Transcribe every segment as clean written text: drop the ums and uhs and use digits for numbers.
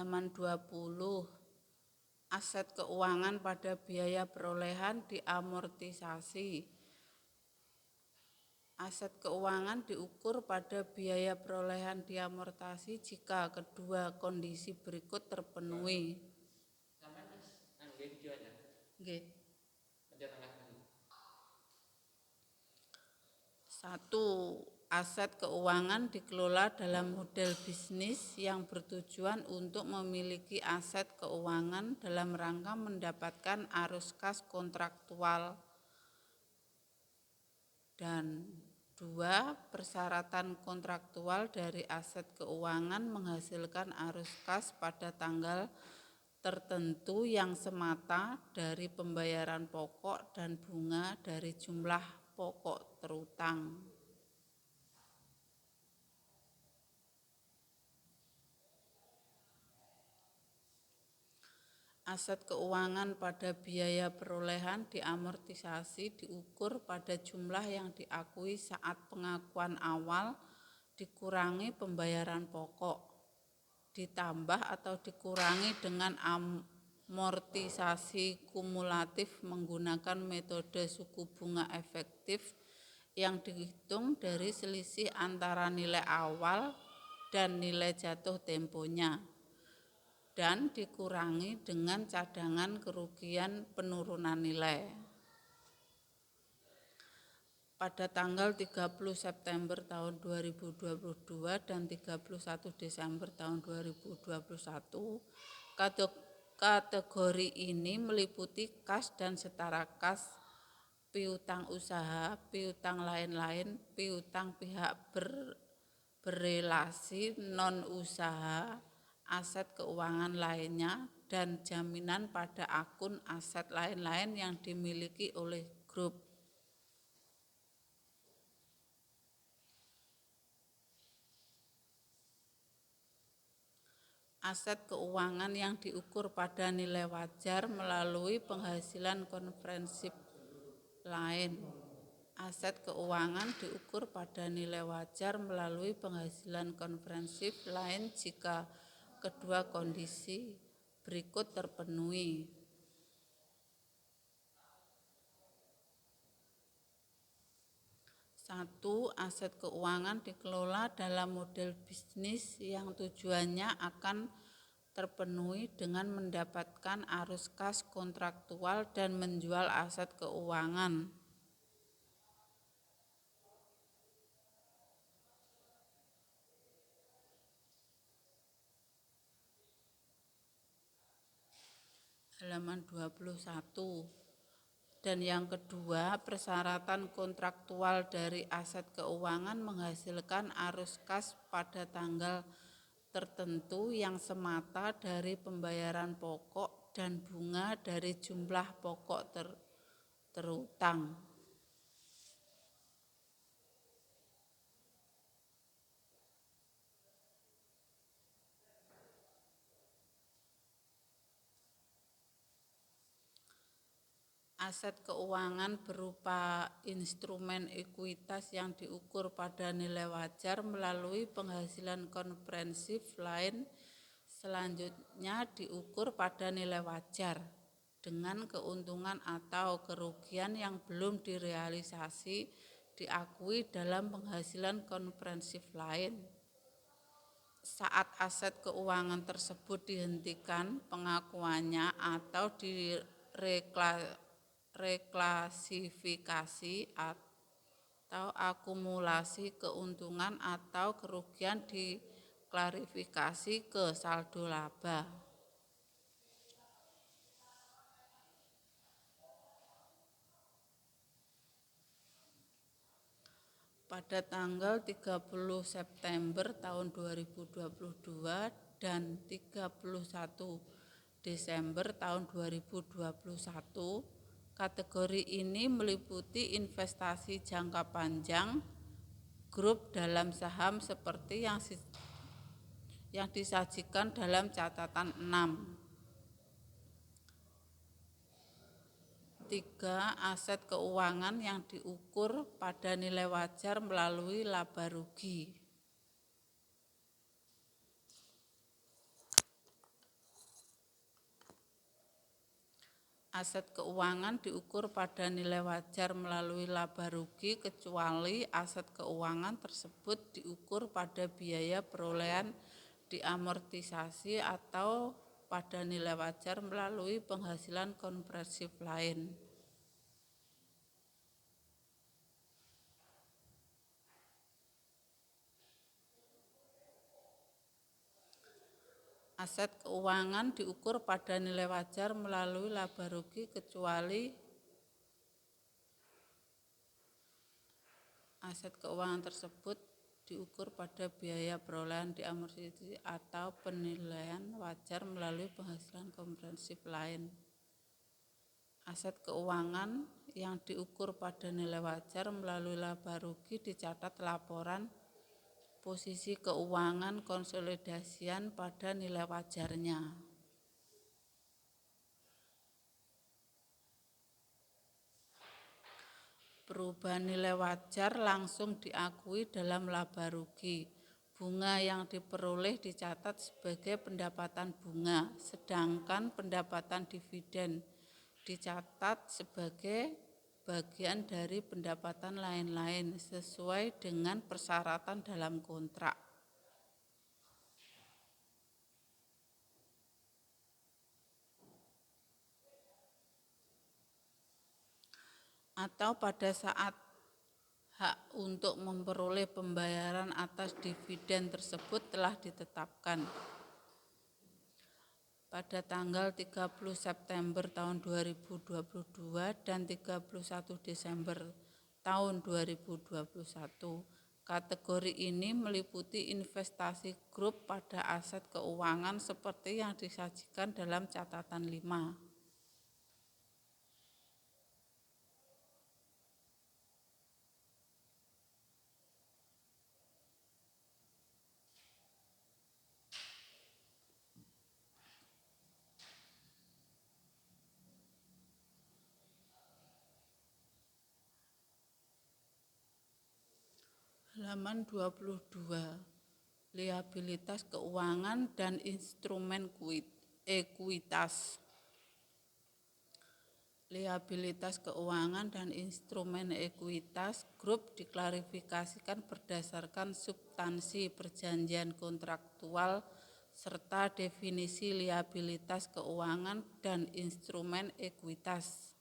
Halaman 20. Aset keuangan pada biaya perolehan diamortisasi. Aset keuangan diukur pada biaya perolehan diamortisasi jika kedua kondisi berikut terpenuhi. Nggih. 1. Aset keuangan dikelola dalam model bisnis yang bertujuan untuk memiliki aset keuangan dalam rangka mendapatkan arus kas kontraktual. Dan 2. Persyaratan kontraktual dari aset keuangan menghasilkan arus kas pada tanggal tertentu yang semata dari pembayaran pokok dan bunga dari jumlah pokok terutang. Aset keuangan pada biaya perolehan diamortisasi diukur pada jumlah yang diakui saat pengakuan awal dikurangi pembayaran pokok, ditambah atau dikurangi dengan amortisasi kumulatif menggunakan metode suku bunga efektif yang dihitung dari selisih antara nilai awal dan nilai jatuh temponya, dan dikurangi dengan cadangan kerugian penurunan nilai. Pada tanggal 30 September tahun 2022 dan 31 Desember tahun 2021, kategori ini meliputi kas dan setara kas, piutang usaha, piutang lain-lain, piutang pihak berelasi non-usaha, aset keuangan lainnya, dan jaminan pada akun aset lain-lain yang dimiliki oleh grup. Aset keuangan yang diukur pada nilai wajar melalui penghasilan konferensif lain. Aset keuangan diukur pada nilai wajar melalui penghasilan konferensif lain jika kedua kondisi berikut terpenuhi. 1. Aset keuangan dikelola dalam model bisnis yang tujuannya akan terpenuhi dengan mendapatkan arus kas kontraktual dan menjual aset keuangan. Halaman 21. Dan yang kedua, persyaratan kontraktual dari aset keuangan menghasilkan arus kas pada tanggal tertentu yang semata dari pembayaran pokok dan bunga dari jumlah pokok terutang. Aset keuangan berupa instrumen ekuitas yang diukur pada nilai wajar melalui penghasilan konferensif lain selanjutnya diukur pada nilai wajar dengan keuntungan atau kerugian yang belum direalisasi diakui dalam penghasilan konferensif lain. Saat aset keuangan tersebut dihentikan pengakuannya atau reklasifikasi atau akumulasi keuntungan atau kerugian diklarifikasi ke saldo laba. Pada tanggal 30 September tahun 2022 dan 31 Desember tahun 2021, kategori ini meliputi investasi jangka panjang, grup dalam saham seperti yang disajikan dalam catatan 6. 3. Aset keuangan yang diukur pada nilai wajar melalui laba rugi. Aset keuangan diukur pada nilai wajar melalui laba rugi kecuali aset keuangan tersebut diukur pada biaya perolehan diamortisasi atau pada nilai wajar melalui penghasilan komprehensif lain. Aset keuangan diukur pada nilai wajar melalui laba rugi kecuali aset keuangan tersebut diukur pada biaya perolehan diamortisasi atau penilaian wajar melalui penghasilan komprehensif lain. Aset keuangan yang diukur pada nilai wajar melalui laba rugi dicatat laporan posisi keuangan konsolidasian pada nilai wajarnya. Perubahan nilai wajar langsung diakui dalam laba rugi. Bunga yang diperoleh dicatat sebagai pendapatan bunga, sedangkan pendapatan dividen dicatat sebagai bagian dari pendapatan lain-lain sesuai dengan persyaratan dalam kontrak. Atau pada saat hak untuk memperoleh pembayaran atas dividen tersebut telah ditetapkan. Pada tanggal 30 September tahun 2022 dan 31 Desember tahun 2021, kategori ini meliputi investasi grup pada aset keuangan seperti yang disajikan dalam catatan 5. Halaman 22. Liabilitas keuangan dan instrumen ekuitas. Liabilitas keuangan dan instrumen ekuitas grup diklarifikasikan berdasarkan substansi perjanjian kontraktual serta definisi liabilitas keuangan dan instrumen ekuitas.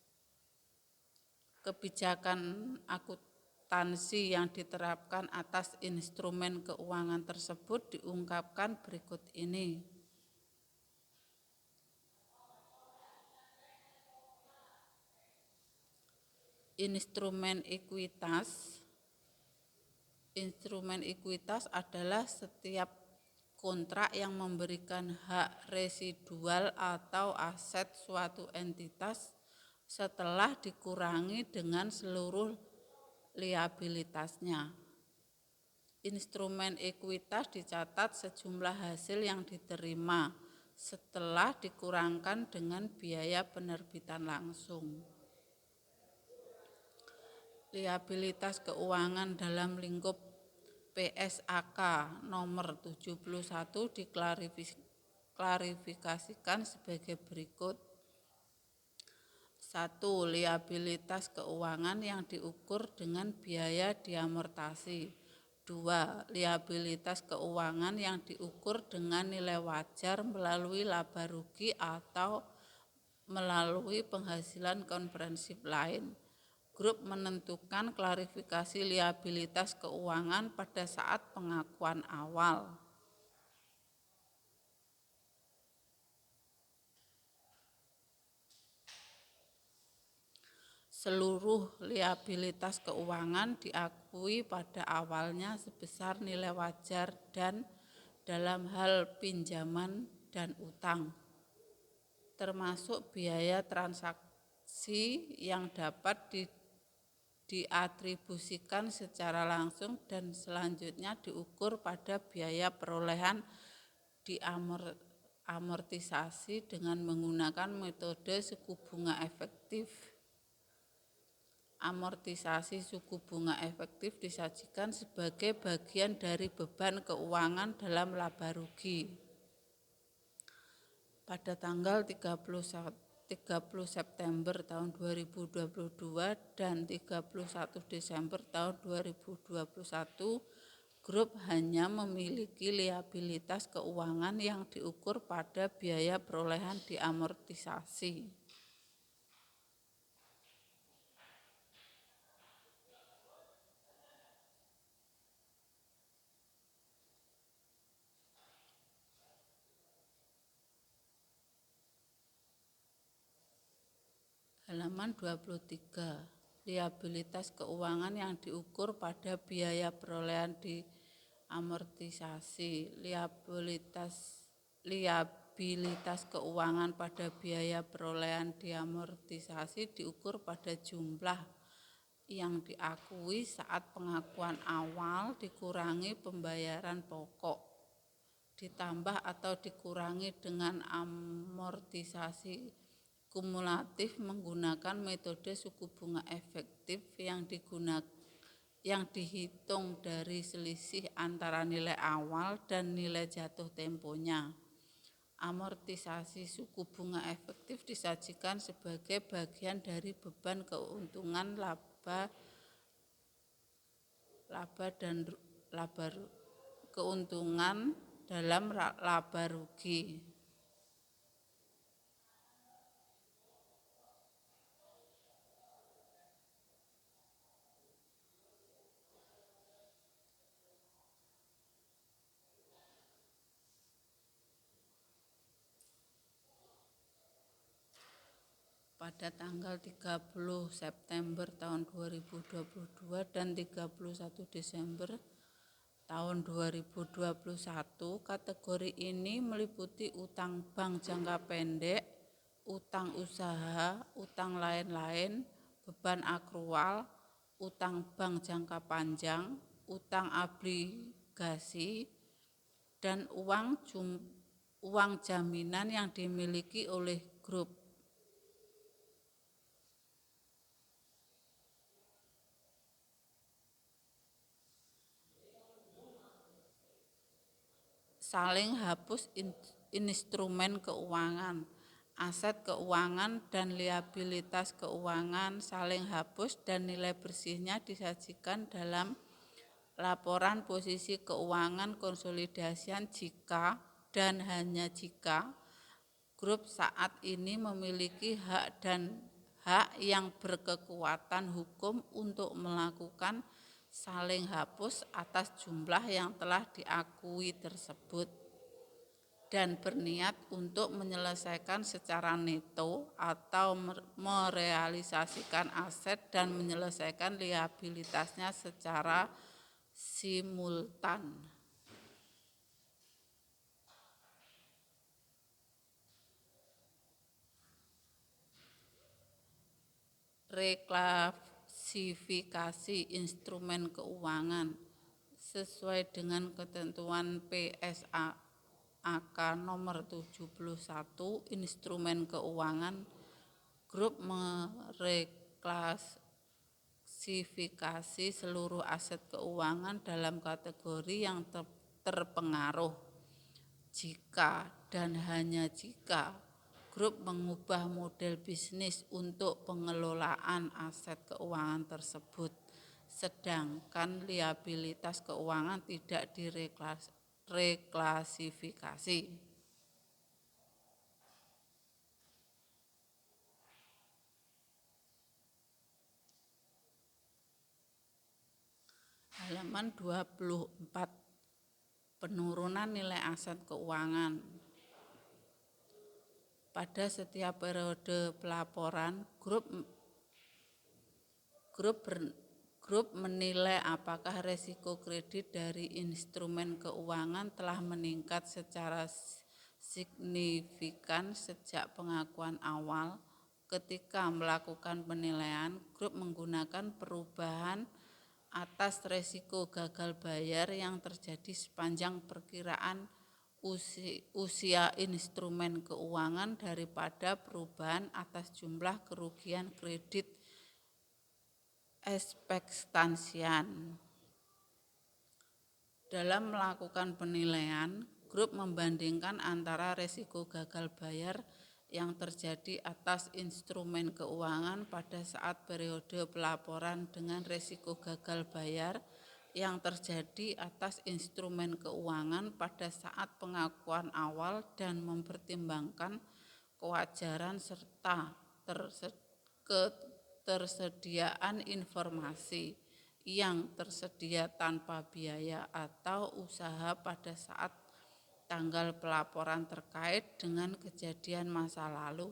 Kebijakan akuntansi yang diterapkan atas instrumen keuangan tersebut diungkapkan berikut ini. Instrumen ekuitas adalah setiap kontrak yang memberikan hak residual atau aset suatu entitas setelah dikurangi dengan seluruh liabilitasnya. Instrumen ekuitas dicatat sejumlah hasil yang diterima setelah dikurangkan dengan biaya penerbitan langsung. Liabilitas keuangan dalam lingkup PSAK nomor 71 diklarifikasikan sebagai berikut. 1. Liabilitas keuangan yang diukur dengan biaya diamortasi. 2. Liabilitas keuangan yang diukur dengan nilai wajar melalui laba rugi atau melalui penghasilan komprehensif lain. Grup menentukan klarifikasi liabilitas keuangan pada saat pengakuan awal. Seluruh liabilitas keuangan diakui pada awalnya sebesar nilai wajar dan dalam hal pinjaman dan utang, termasuk biaya transaksi yang dapat diatribusikan secara langsung dan selanjutnya diukur pada biaya perolehan diamortisasi dengan menggunakan metode suku bunga efektif. Amortisasi suku bunga efektif disajikan sebagai bagian dari beban keuangan dalam laba rugi. Pada tanggal 31 30 September tahun 2022 dan 31 Desember tahun 2021, grup hanya memiliki liabilitas keuangan yang diukur pada biaya perolehan diamortisasi. Halaman 23. Liabilitas keuangan yang diukur pada biaya perolehan diamortisasi. Liabilitas keuangan pada biaya perolehan diamortisasi diukur pada jumlah yang diakui saat pengakuan awal dikurangi pembayaran pokok, ditambah atau dikurangi dengan amortisasi kumulatif menggunakan metode suku bunga efektif yang dihitung dari selisih antara nilai awal dan nilai jatuh temponya. Amortisasi suku bunga efektif disajikan sebagai bagian dari beban keuntungan keuntungan dalam laba rugi. Pada tanggal 30 September tahun 2022 dan 31 Desember tahun 2021, kategori ini meliputi utang bank jangka pendek, utang usaha, utang lain-lain, beban akrual, utang bank jangka panjang, utang obligasi, dan uang jaminan yang dimiliki oleh grup. Saling hapus instrumen keuangan, aset keuangan dan liabilitas keuangan saling hapus dan nilai bersihnya disajikan dalam laporan posisi keuangan konsolidasian jika dan hanya jika grup saat ini memiliki hak yang berkekuatan hukum untuk melakukan saling hapus atas jumlah yang telah diakui tersebut dan berniat untuk menyelesaikan secara neto atau merealisasikan aset dan menyelesaikan liabilitasnya secara simultan. Reklasifikasi instrumen keuangan sesuai dengan ketentuan PSAK nomor 71, instrumen keuangan, grup mereklasifikasi seluruh aset keuangan dalam kategori yang terpengaruh jika dan hanya jika grup mengubah model bisnis untuk pengelolaan aset keuangan tersebut, sedangkan liabilitas keuangan tidak direklasifikasi. Halaman 24. Penurunan nilai aset keuangan. Pada setiap periode pelaporan, grup menilai apakah risiko kredit dari instrumen keuangan telah meningkat secara signifikan sejak pengakuan awal. Ketika melakukan penilaian, grup menggunakan perubahan atas risiko gagal bayar yang terjadi sepanjang perkiraan usia instrumen keuangan daripada perubahan atas jumlah kerugian kredit ekspektansian. Dalam melakukan penilaian, grup membandingkan antara risiko gagal bayar yang terjadi atas instrumen keuangan pada saat periode pelaporan dengan risiko gagal bayar yang terjadi atas instrumen keuangan pada saat pengakuan awal dan mempertimbangkan kewajaran serta ketersediaan informasi yang tersedia tanpa biaya atau usaha pada saat tanggal pelaporan terkait dengan kejadian masa lalu.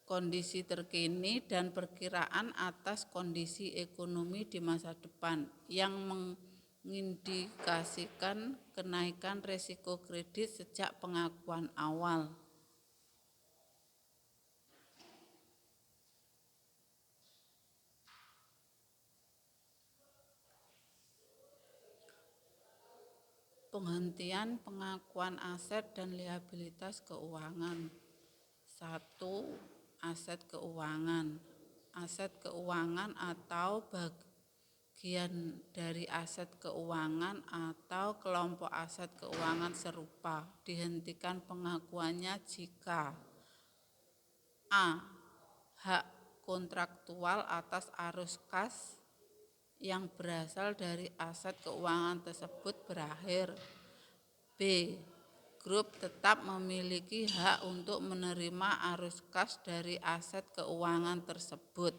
Kondisi terkini dan perkiraan atas kondisi ekonomi di masa depan yang mengindikasikan kenaikan risiko kredit sejak pengakuan awal. Penghentian pengakuan aset dan liabilitas keuangan. 1. Aset keuangan. Aset keuangan atau bagian dari aset keuangan atau kelompok aset keuangan serupa dihentikan pengakuannya jika A. Hak kontraktual atas arus kas yang berasal dari aset keuangan tersebut berakhir. B. Grup tetap memiliki hak untuk menerima arus kas dari aset keuangan tersebut.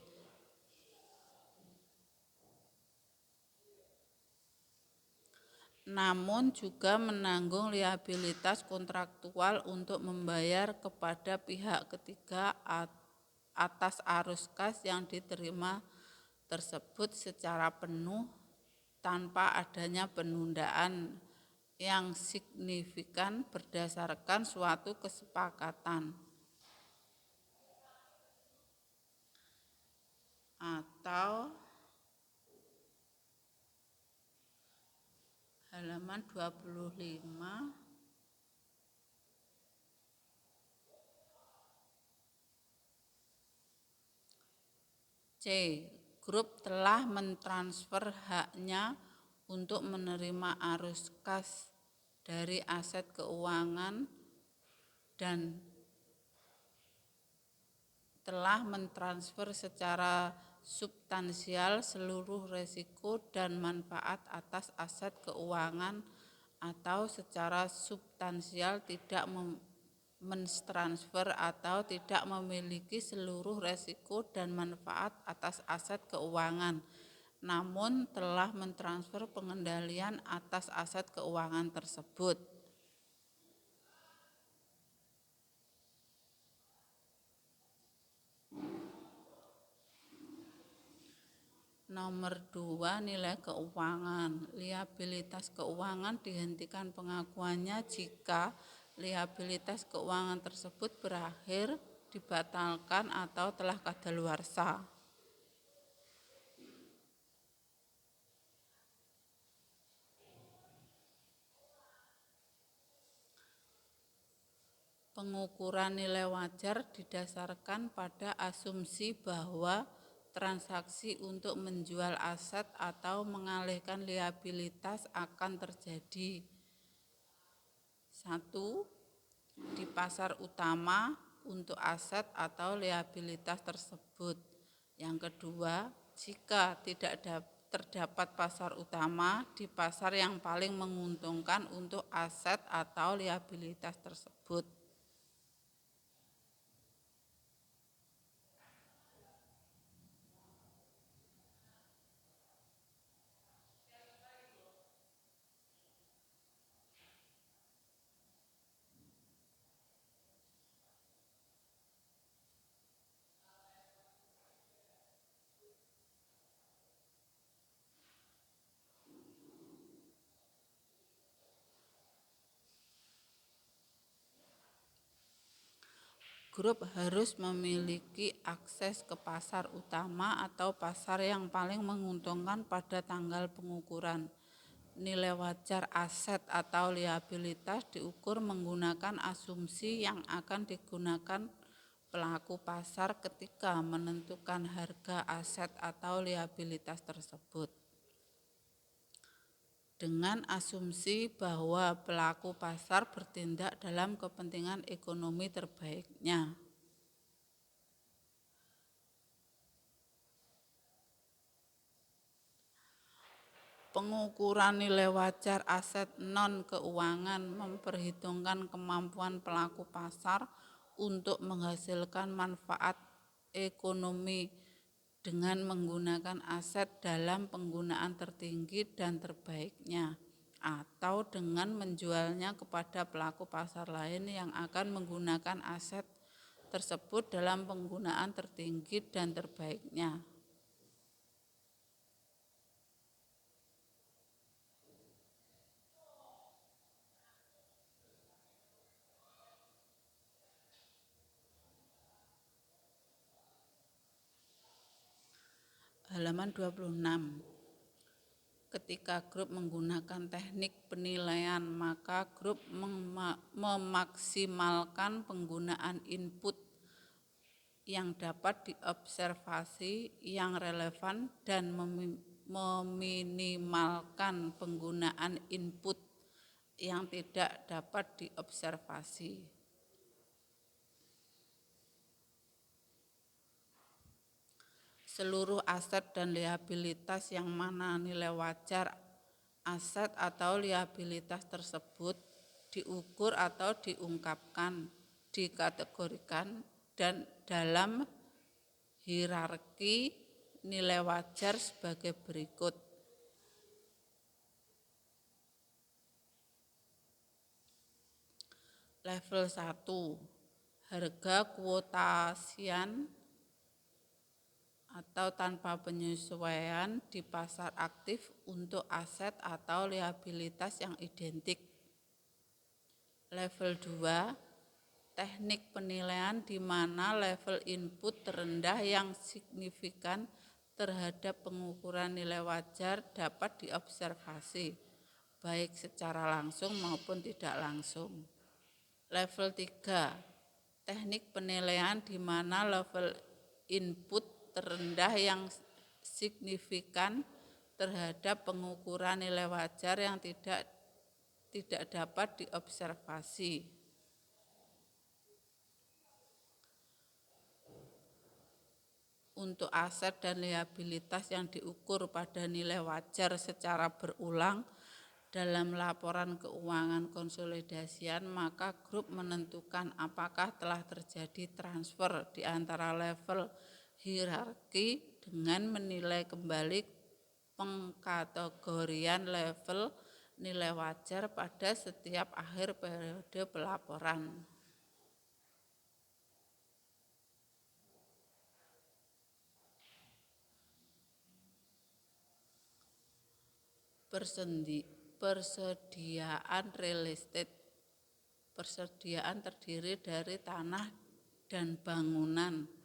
Namun juga menanggung liabilitas kontraktual untuk membayar kepada pihak ketiga atas arus kas yang diterima tersebut secara penuh tanpa adanya penundaan yang signifikan berdasarkan suatu kesepakatan atau halaman 25 C. Grup telah mentransfer haknya untuk menerima arus kas dari aset keuangan dan telah mentransfer secara substansial seluruh risiko dan manfaat atas aset keuangan atau secara substansial tidak mentransfer atau tidak memiliki seluruh risiko dan manfaat atas aset keuangan, namun telah mentransfer pengendalian atas aset keuangan tersebut. Nomor 2, nilai keuangan. Liabilitas keuangan dihentikan pengakuannya jika liabilitas keuangan tersebut berakhir, dibatalkan atau telah kadaluarsa. Pengukuran nilai wajar didasarkan pada asumsi bahwa transaksi untuk menjual aset atau mengalihkan liabilitas akan terjadi. 1. Di pasar utama untuk aset atau liabilitas tersebut. Yang kedua, jika tidak terdapat pasar utama di pasar yang paling menguntungkan untuk aset atau liabilitas tersebut. Grup harus memiliki akses ke pasar utama atau pasar yang paling menguntungkan pada tanggal pengukuran. Nilai wajar aset atau liabilitas diukur menggunakan asumsi yang akan digunakan pelaku pasar ketika menentukan harga aset atau liabilitas tersebut. dengan asumsi bahwa pelaku pasar bertindak dalam kepentingan ekonomi terbaiknya. Pengukuran nilai wajar aset non-keuangan memperhitungkan kemampuan pelaku pasar untuk menghasilkan manfaat ekonomi dengan menggunakan aset dalam penggunaan tertinggi dan terbaiknya, atau dengan menjualnya kepada pelaku pasar lain yang akan menggunakan aset tersebut dalam penggunaan tertinggi dan terbaiknya. Halaman 26. Ketika grup menggunakan teknik penilaian, maka grup memaksimalkan penggunaan input yang dapat diobservasi yang relevan dan meminimalkan penggunaan input yang tidak dapat diobservasi. Seluruh aset dan liabilitas yang mana nilai wajar aset atau liabilitas tersebut diukur atau diungkapkan, dikategorikan dan dalam hierarki nilai wajar sebagai berikut. Level 1, harga kuotasian atau tanpa penyesuaian di pasar aktif untuk aset atau liabilitas yang identik. Level 2, teknik penilaian di mana level input terendah yang signifikan terhadap pengukuran nilai wajar dapat diobservasi, baik secara langsung maupun tidak langsung. Level 3, teknik penilaian di mana level input terendah yang signifikan terhadap pengukuran nilai wajar yang tidak dapat diobservasi. Untuk aset dan liabilitas yang diukur pada nilai wajar secara berulang dalam laporan keuangan konsolidasian, maka grup menentukan apakah telah terjadi transfer di antara level hierarki dengan menilai kembali pengkategorian level nilai wajar pada setiap akhir periode pelaporan. Persediaan real estate. Persediaan terdiri dari tanah dan bangunan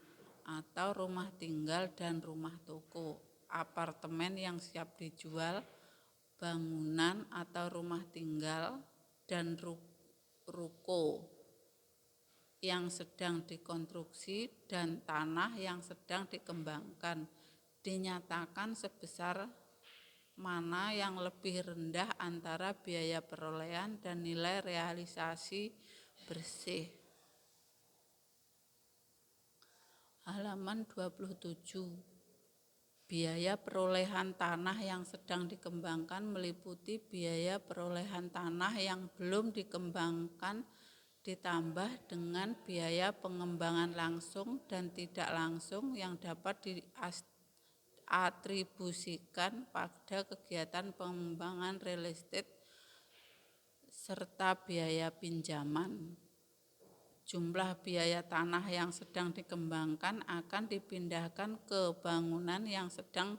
atau rumah tinggal dan rumah toko, apartemen yang siap dijual, bangunan atau rumah tinggal, dan ruko yang sedang dikonstruksi dan tanah yang sedang dikembangkan, dinyatakan sebesar mana yang lebih rendah antara biaya perolehan dan nilai realisasi bersih. Halaman 27. Biaya perolehan tanah yang sedang dikembangkan meliputi biaya perolehan tanah yang belum dikembangkan ditambah dengan biaya pengembangan langsung dan tidak langsung yang dapat diatribusikan pada kegiatan pengembangan real estate serta biaya pinjaman. Jumlah biaya tanah yang sedang dikembangkan akan dipindahkan ke bangunan yang sedang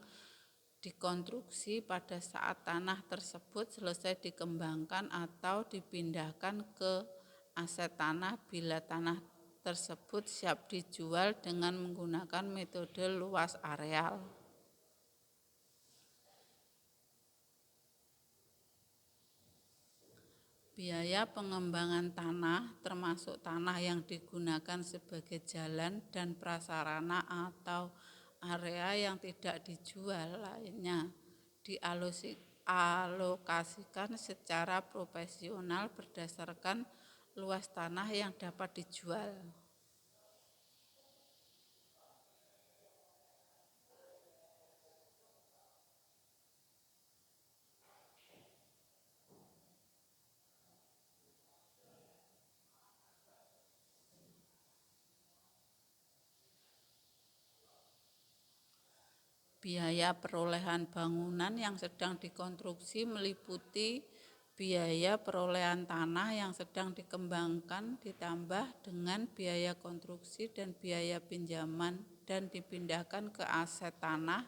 dikonstruksi pada saat tanah tersebut selesai dikembangkan atau dipindahkan ke aset tanah bila tanah tersebut siap dijual dengan menggunakan metode luas areal. Biaya pengembangan tanah termasuk tanah yang digunakan sebagai jalan dan prasarana atau area yang tidak dijual lainnya dialokasikan secara proporsional berdasarkan luas tanah yang dapat dijual. Biaya perolehan bangunan yang sedang dikonstruksi meliputi biaya perolehan tanah yang sedang dikembangkan ditambah dengan biaya konstruksi dan biaya pinjaman dan dipindahkan ke aset tanah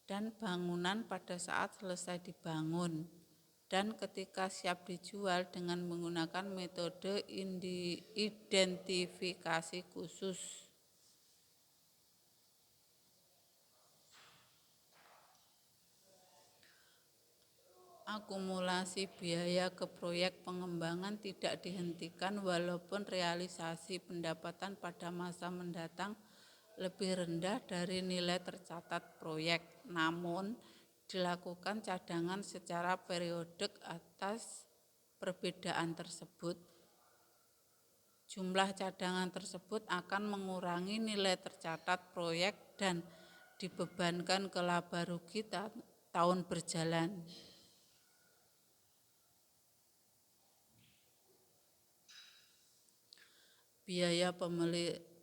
dan bangunan pada saat selesai dibangun dan ketika siap dijual dengan menggunakan metode identifikasi khusus. Akumulasi biaya ke proyek pengembangan tidak dihentikan walaupun realisasi pendapatan pada masa mendatang lebih rendah dari nilai tercatat proyek. Namun, dilakukan cadangan secara periodik atas perbedaan tersebut. Jumlah cadangan tersebut akan mengurangi nilai tercatat proyek dan dibebankan ke laba rugi tahun berjalan. Biaya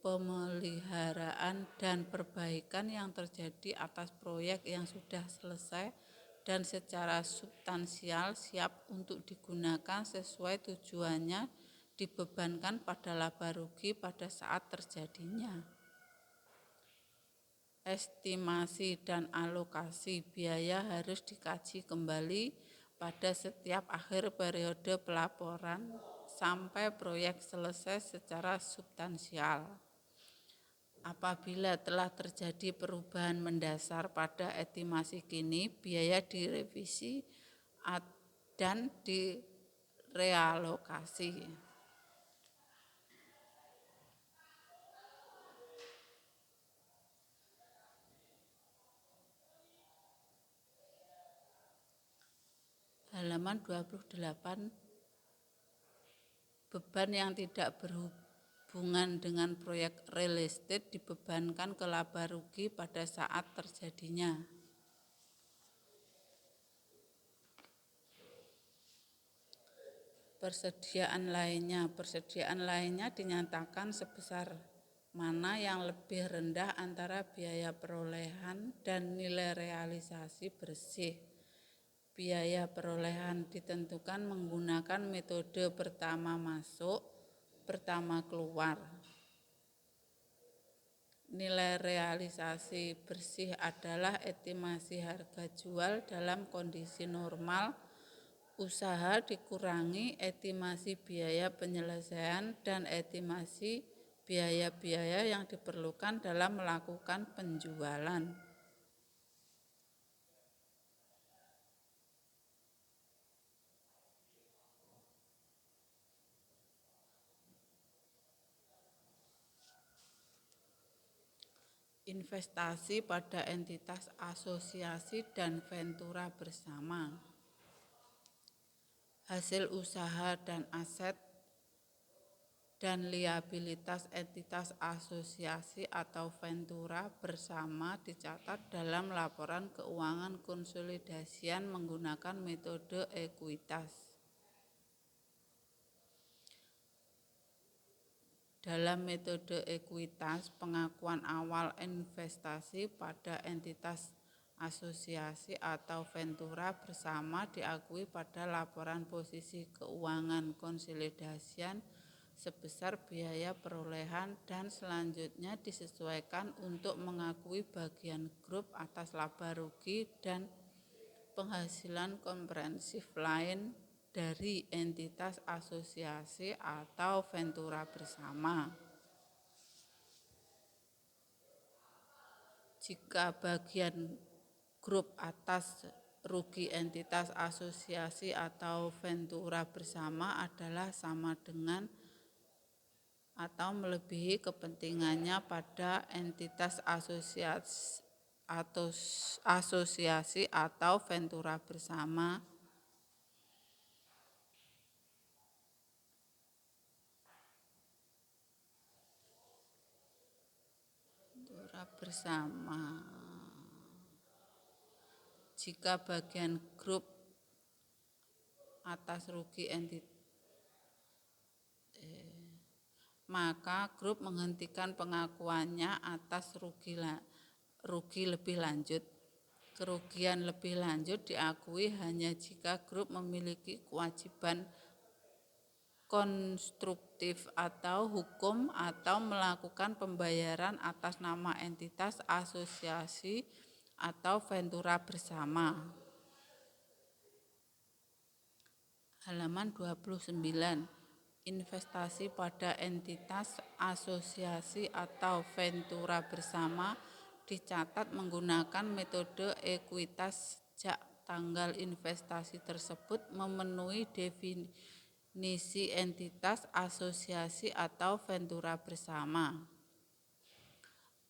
pemeliharaan dan perbaikan yang terjadi atas proyek yang sudah selesai dan secara substansial siap untuk digunakan sesuai tujuannya dibebankan pada laba rugi pada saat terjadinya. Estimasi dan alokasi biaya harus dikaji kembali pada setiap akhir periode pelaporan sampai proyek selesai secara substansial. Apabila telah terjadi perubahan mendasar pada estimasi kini, biaya direvisi dan direalokasi. Halaman 28. Beban yang tidak berhubungan dengan proyek real estate dibebankan ke laba rugi pada saat terjadinya. Persediaan lainnya dinyatakan sebesar mana yang lebih rendah antara biaya perolehan dan nilai realisasi bersih. Biaya perolehan ditentukan menggunakan metode pertama masuk, pertama keluar. Nilai realisasi bersih adalah estimasi harga jual dalam kondisi normal, usaha dikurangi estimasi biaya penyelesaian dan estimasi biaya-biaya yang diperlukan dalam melakukan penjualan. Investasi pada entitas asosiasi dan ventura bersama. Hasil usaha dan aset dan liabilitas entitas asosiasi atau ventura bersama dicatat dalam laporan keuangan konsolidasian menggunakan metode ekuitas. Dalam metode ekuitas, pengakuan awal investasi pada entitas asosiasi atau ventura bersama diakui pada laporan posisi keuangan konsolidasian sebesar biaya perolehan dan selanjutnya disesuaikan untuk mengakui bagian grup atas laba rugi dan penghasilan komprehensif lain dari entitas asosiasi atau ventura bersama. Jika bagian grup atas rugi entitas asosiasi atau ventura bersama adalah sama dengan atau melebihi kepentingannya pada entitas atau asosiasi atau ventura bersama. Ventura bersama. Jika bagian grup atas rugi entitas, maka grup menghentikan pengakuannya atas rugi lebih lanjut. Kerugian lebih lanjut diakui hanya jika grup memiliki kewajiban konstruktif atau hukum atau melakukan pembayaran atas nama entitas, asosiasi, atau ventura bersama. Halaman 29. Investasi pada entitas, asosiasi, atau ventura bersama dicatat menggunakan metode ekuitas sejak tanggal investasi tersebut memenuhi definisi entitas, asosiasi, atau ventura bersama.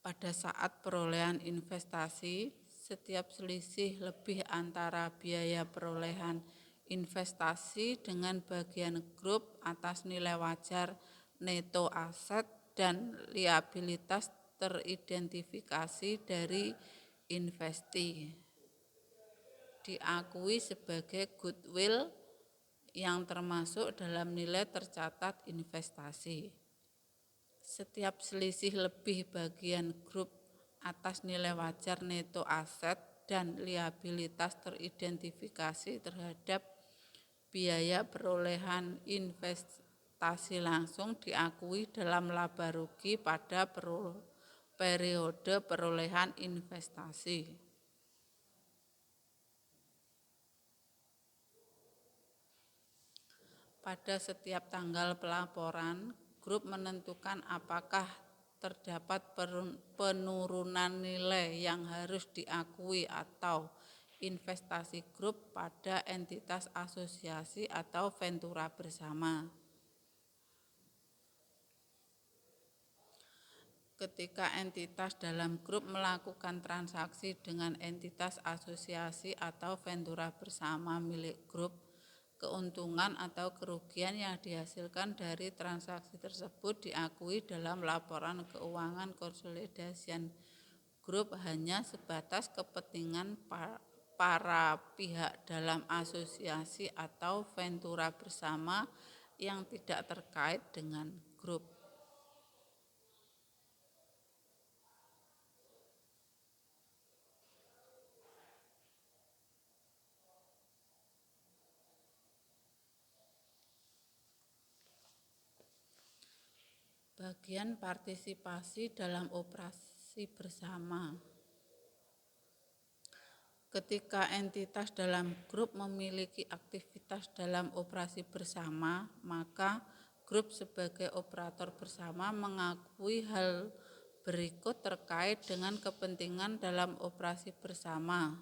Pada saat perolehan investasi, setiap selisih lebih antara biaya perolehan investasi dengan bagian grup atas nilai wajar neto aset dan liabilitas teridentifikasi dari investi diakui sebagai goodwill yang termasuk dalam nilai tercatat investasi. Setiap selisih lebih bagian grup atas nilai wajar neto aset dan liabilitas teridentifikasi terhadap biaya perolehan investasi langsung diakui dalam laba rugi pada periode perolehan investasi. Pada setiap tanggal pelaporan, grup menentukan apakah terdapat penurunan nilai yang harus diakui atau investasi grup pada entitas, asosiasi, atau ventura bersama. Ketika entitas dalam grup melakukan transaksi dengan entitas, asosiasi, atau ventura bersama milik grup, keuntungan atau kerugian yang dihasilkan dari transaksi tersebut diakui dalam laporan keuangan konsolidasian grup hanya sebatas kepentingan para pihak dalam asosiasi atau ventura bersama yang tidak terkait dengan grup. Bagian partisipasi dalam operasi bersama. Ketika entitas dalam grup memiliki aktivitas dalam operasi bersama, maka grup sebagai operator bersama mengakui hal berikut terkait dengan kepentingan dalam operasi bersama.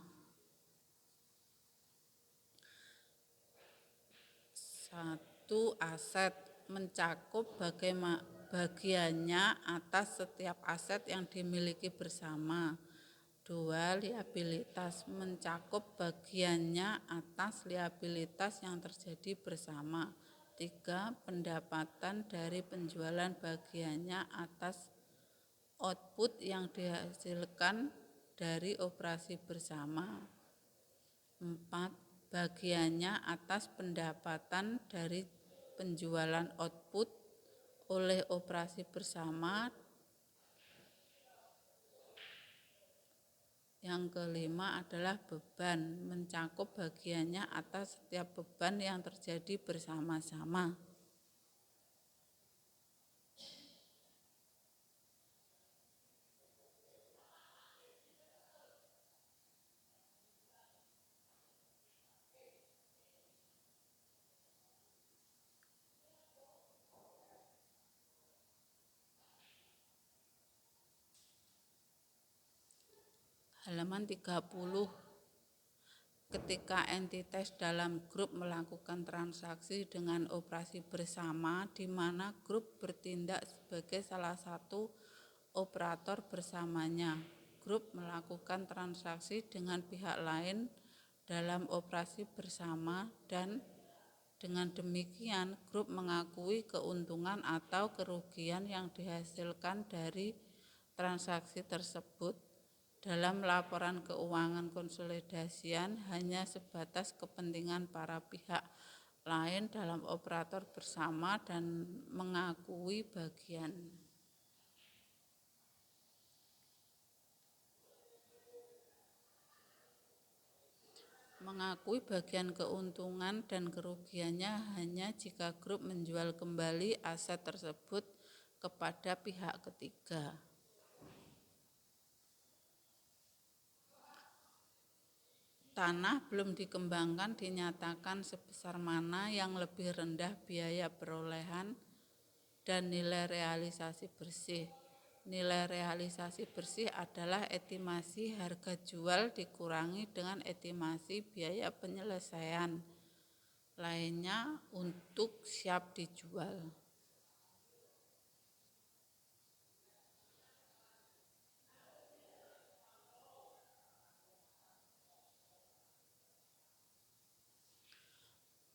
1. Aset mencakup bagiannya atas setiap aset yang dimiliki bersama. 2. Liabilitas mencakup bagiannya atas liabilitas yang terjadi bersama. 3. Pendapatan dari penjualan bagiannya atas output yang dihasilkan dari operasi bersama. 4. Bagiannya atas pendapatan dari penjualan output oleh operasi bersama. Yang kelima adalah beban, mencakup bagiannya atas setiap beban yang terjadi bersama-sama. Halaman 30. Ketika entitas dalam grup melakukan transaksi dengan operasi bersama di mana grup bertindak sebagai salah satu operator bersamanya, grup melakukan transaksi dengan pihak lain dalam operasi bersama dan dengan demikian grup mengakui keuntungan atau kerugian yang dihasilkan dari transaksi tersebut. Dalam laporan keuangan konsolidasian hanya sebatas kepentingan para pihak lain dalam operator bersama dan mengakui bagian keuntungan dan kerugiannya hanya jika grup menjual kembali aset tersebut kepada pihak ketiga. Tanah belum dikembangkan dinyatakan sebesar mana yang lebih rendah biaya perolehan dan nilai realisasi bersih. Nilai realisasi bersih adalah estimasi harga jual dikurangi dengan estimasi biaya penyelesaian lainnya untuk siap dijual.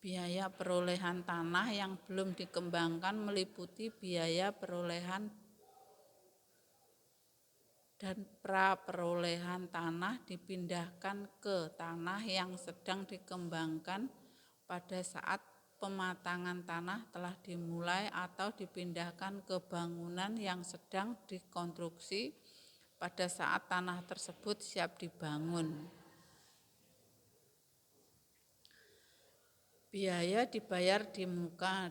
Biaya perolehan tanah yang belum dikembangkan meliputi biaya perolehan dan pra-perolehan tanah dipindahkan ke tanah yang sedang dikembangkan pada saat pematangan tanah telah dimulai atau dipindahkan ke bangunan yang sedang dikonstruksi pada saat tanah tersebut siap dibangun. Biaya dibayar di muka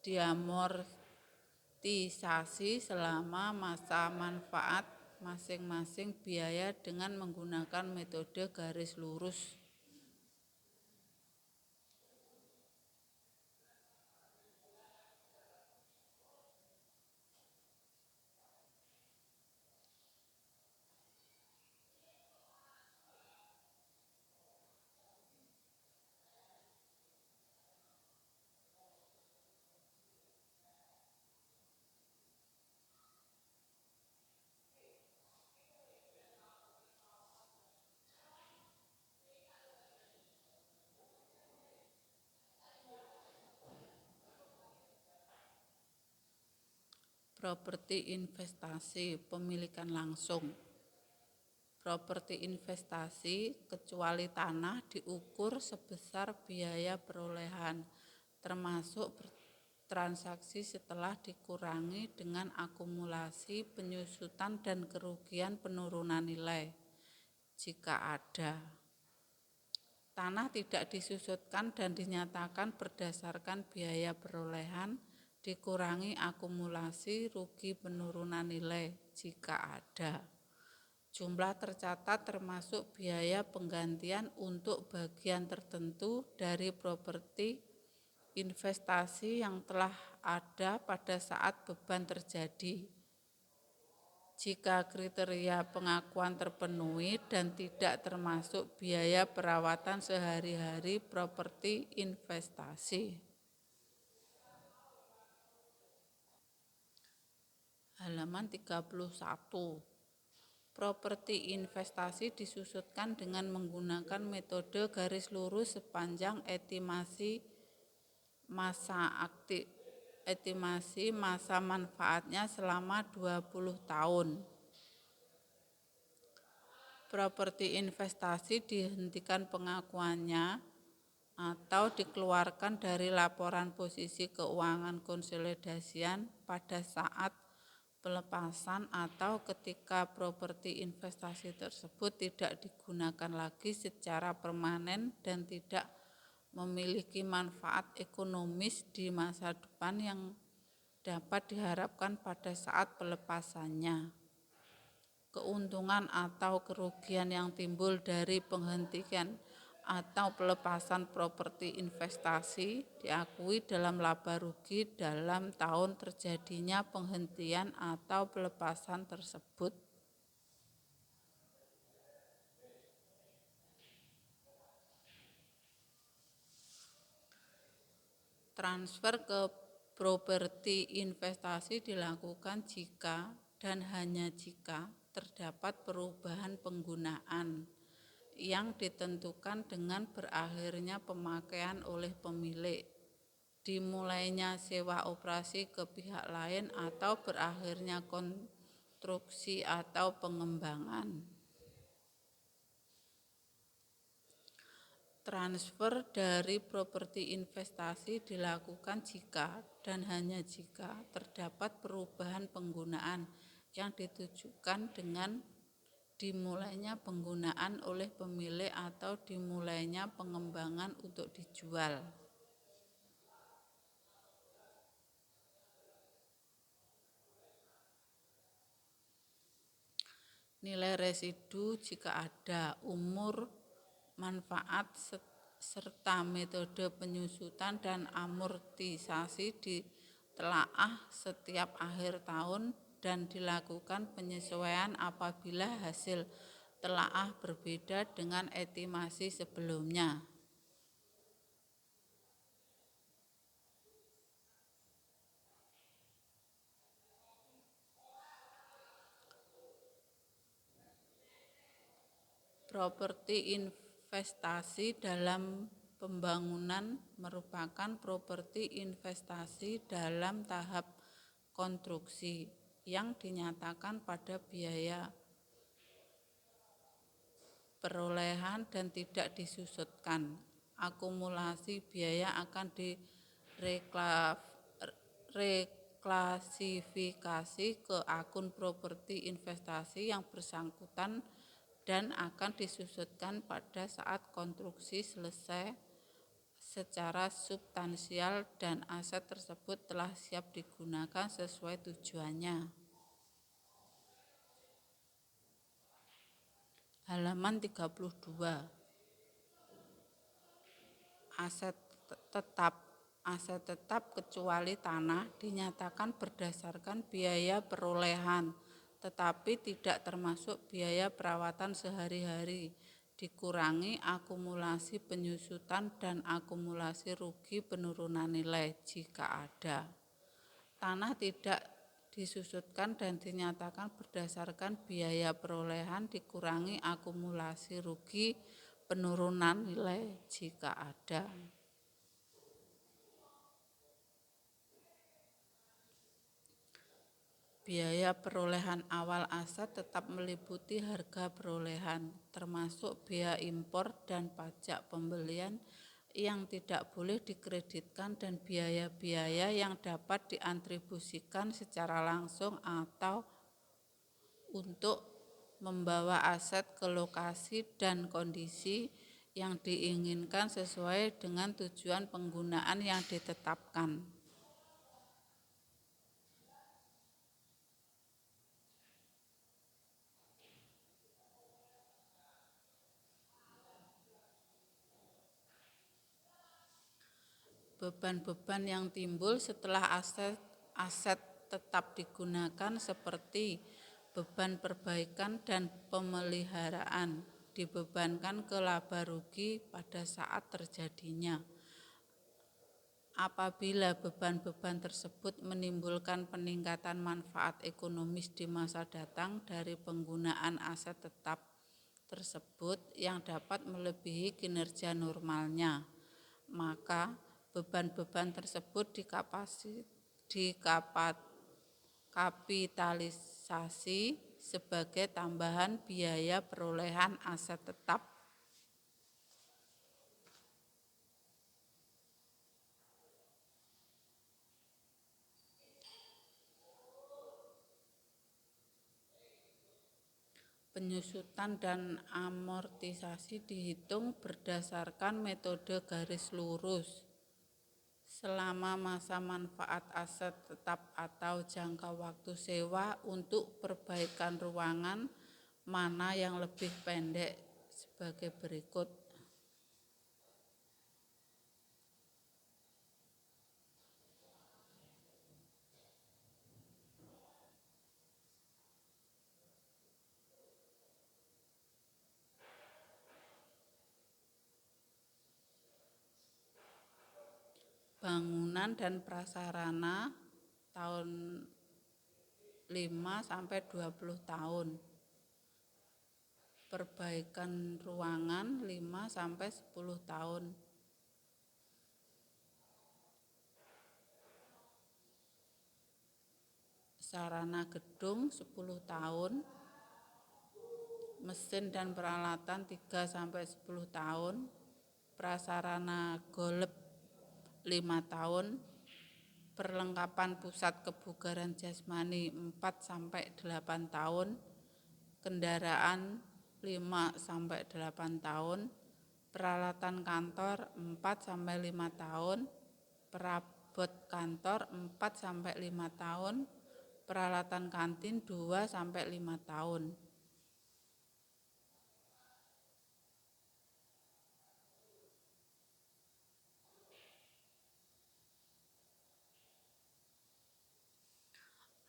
diamortisasi selama masa manfaat masing-masing biaya dengan menggunakan metode garis lurus. Properti investasi, pemilikan langsung. Properti investasi kecuali tanah diukur sebesar biaya perolehan, termasuk transaksi setelah dikurangi dengan akumulasi penyusutan dan kerugian penurunan nilai, jika ada. Tanah tidak disusutkan dan dinyatakan berdasarkan biaya perolehan dikurangi akumulasi rugi penurunan nilai jika ada. Jumlah tercatat termasuk biaya penggantian untuk bagian tertentu dari properti investasi yang telah ada pada saat beban terjadi. Jika kriteria pengakuan terpenuhi dan tidak termasuk biaya perawatan sehari-hari properti investasi. Halaman 31. Properti investasi disusutkan dengan menggunakan metode garis lurus sepanjang estimasi masa manfaatnya selama 20 tahun. Properti investasi dihentikan pengakuannya atau dikeluarkan dari laporan posisi keuangan konsolidasian pada saat pelepasan atau ketika properti investasi tersebut tidak digunakan lagi secara permanen dan tidak memiliki manfaat ekonomis di masa depan yang dapat diharapkan pada saat pelepasannya. Keuntungan atau kerugian yang timbul dari penghentian atau pelepasan properti investasi diakui dalam laba rugi dalam tahun terjadinya penghentian atau pelepasan tersebut. Transfer ke properti investasi dilakukan jika dan hanya jika terdapat perubahan penggunaan yang ditentukan dengan berakhirnya pemakaian oleh pemilik, dimulainya sewa operasi ke pihak lain, atau berakhirnya konstruksi atau pengembangan. Transfer dari properti investasi dilakukan jika dan hanya jika terdapat perubahan penggunaan yang ditujukan dengan dimulainya penggunaan oleh pemilik atau dimulainya pengembangan untuk dijual. Nilai residu jika ada, umur, manfaat, serta metode penyusutan dan amortisasi ditelaah setiap akhir tahun dan dilakukan penyesuaian apabila hasil telaah berbeda dengan estimasi sebelumnya. Properti investasi dalam pembangunan merupakan properti investasi dalam tahap konstruksi yang dinyatakan pada biaya perolehan dan tidak disusutkan. Akumulasi biaya akan reklasifikasi ke akun properti investasi yang bersangkutan dan akan disusutkan pada saat konstruksi selesai secara substansial dan aset tersebut telah siap digunakan sesuai tujuannya. Halaman 32. Aset tetap kecuali tanah dinyatakan berdasarkan biaya perolehan, tetapi tidak termasuk biaya perawatan sehari-hari, dikurangi akumulasi penyusutan dan akumulasi rugi penurunan nilai jika ada. Tanah tidak disusutkan dan dinyatakan berdasarkan biaya perolehan dikurangi akumulasi rugi penurunan nilai jika ada. Biaya perolehan awal aset tetap meliputi harga perolehan, termasuk biaya impor dan pajak pembelian yang tidak boleh dikreditkan dan biaya-biaya yang dapat diatribusikan secara langsung atau untuk membawa aset ke lokasi dan kondisi yang diinginkan sesuai dengan tujuan penggunaan yang ditetapkan. Beban-beban yang timbul setelah aset tetap digunakan seperti beban perbaikan dan pemeliharaan dibebankan ke laba rugi pada saat terjadinya. Apabila beban-beban tersebut menimbulkan peningkatan manfaat ekonomis di masa datang dari penggunaan aset tetap tersebut yang dapat melebihi kinerja normalnya, maka beban-beban tersebut dikapitalisasi sebagai tambahan biaya perolehan aset tetap. Penyusutan dan amortisasi dihitung berdasarkan metode garis lurus. Selama masa manfaat aset tetap atau jangka waktu sewa untuk perbaikan ruangan mana yang lebih pendek sebagai berikut. Bangunan dan prasarana tahun 5-20 tahun. Perbaikan ruangan 5-10 tahun. Sarana gedung 10 tahun. Mesin dan peralatan 3-10 tahun. Prasarana golep 5 tahun. Perlengkapan pusat kebugaran jasmani 4-8 tahun. Kendaraan 5-8 tahun. Peralatan kantor 4-5 tahun. Perabot kantor 4-5 tahun. Peralatan kantin 2-5 tahun.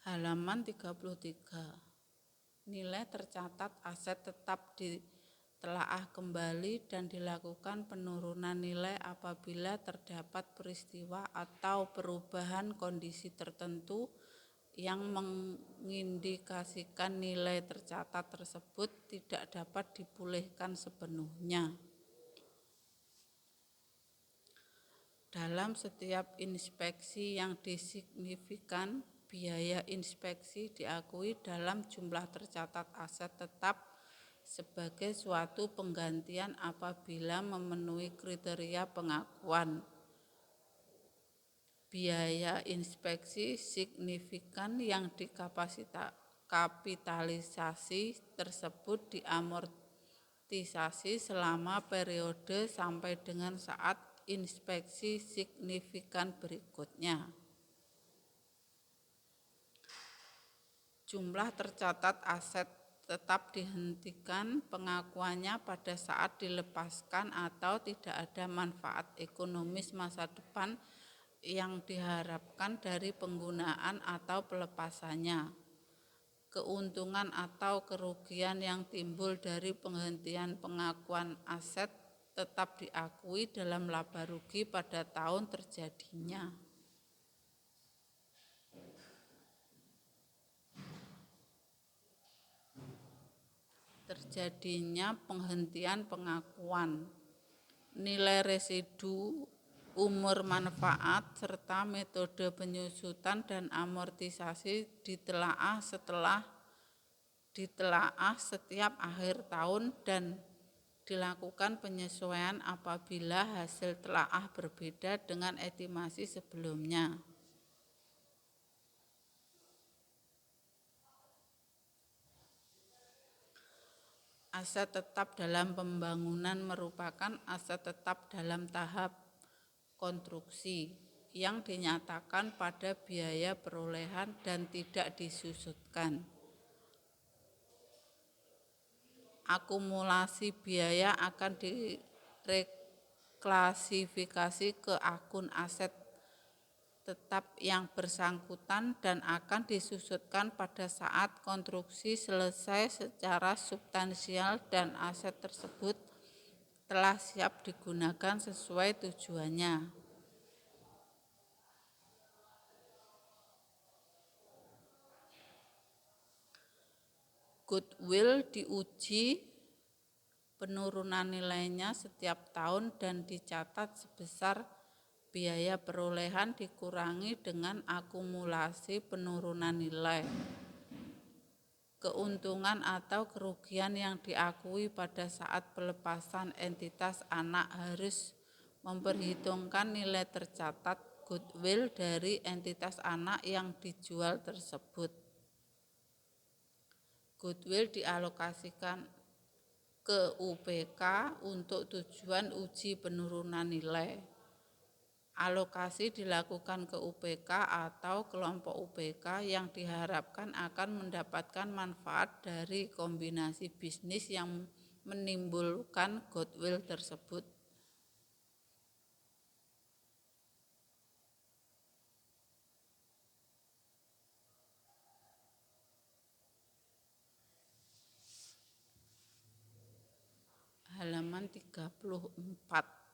Halaman 33. Nilai tercatat aset tetap ditelaah kembali dan dilakukan penurunan nilai apabila terdapat peristiwa atau perubahan kondisi tertentu yang mengindikasikan nilai tercatat tersebut tidak dapat dipulihkan sepenuhnya. Dalam setiap inspeksi yang disignifikan, biaya inspeksi diakui dalam jumlah tercatat aset tetap sebagai suatu penggantian apabila memenuhi kriteria pengakuan. Biaya inspeksi signifikan yang dikapitalisasi tersebut diamortisasi selama periode sampai dengan saat inspeksi signifikan berikutnya. Jumlah tercatat aset tetap dihentikan pengakuannya pada saat dilepaskan atau tidak ada manfaat ekonomis masa depan yang diharapkan dari penggunaan atau pelepasannya. Keuntungan atau kerugian yang timbul dari penghentian pengakuan aset tetap diakui dalam laba rugi pada tahun terjadinya. Terjadinya penghentian pengakuan, nilai residu, umur manfaat, serta metode penyusutan dan amortisasi ditelaah setiap akhir tahun dan dilakukan penyesuaian apabila hasil telaah berbeda dengan estimasi sebelumnya. Aset tetap dalam pembangunan merupakan aset tetap dalam tahap konstruksi yang dinyatakan pada biaya perolehan dan tidak disusutkan. Akumulasi biaya akan direklasifikasi ke akun aset tetap yang bersangkutan dan akan disusutkan pada saat konstruksi selesai secara substansial dan aset tersebut telah siap digunakan sesuai tujuannya. Goodwill diuji penurunan nilainya setiap tahun dan dicatat sebesar biaya perolehan dikurangi dengan akumulasi penurunan nilai. Keuntungan atau kerugian yang diakui pada saat pelepasan entitas anak harus memperhitungkan nilai tercatat goodwill dari entitas anak yang dijual tersebut. Goodwill dialokasikan ke UPK untuk tujuan uji penurunan nilai. Alokasi dilakukan ke UPK atau kelompok UPK yang diharapkan akan mendapatkan manfaat dari kombinasi bisnis yang menimbulkan goodwill tersebut. Halaman 34.